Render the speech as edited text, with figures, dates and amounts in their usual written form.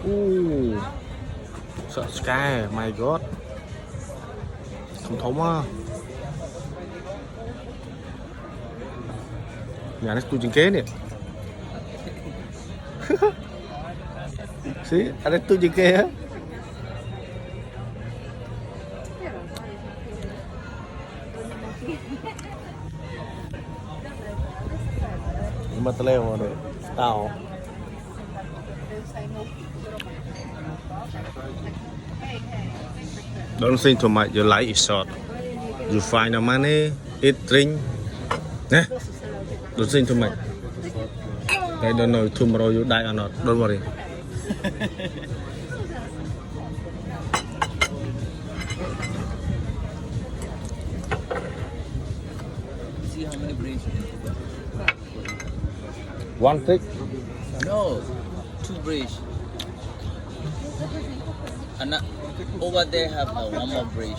Ooh, sợ sky, my god. Không thống á. Nhà nó tu chừng kế nè. See, ada tu chừng kế á. Mà tao leo vào đây. Tao. Don't think too much. Your life is short. You find the money, eat, drink. Nah, don't think too much. I don't know tomorrow you die or not. Don't worry. See how many brains you can put. One tick. No, 2 brace. And over there have one more brace.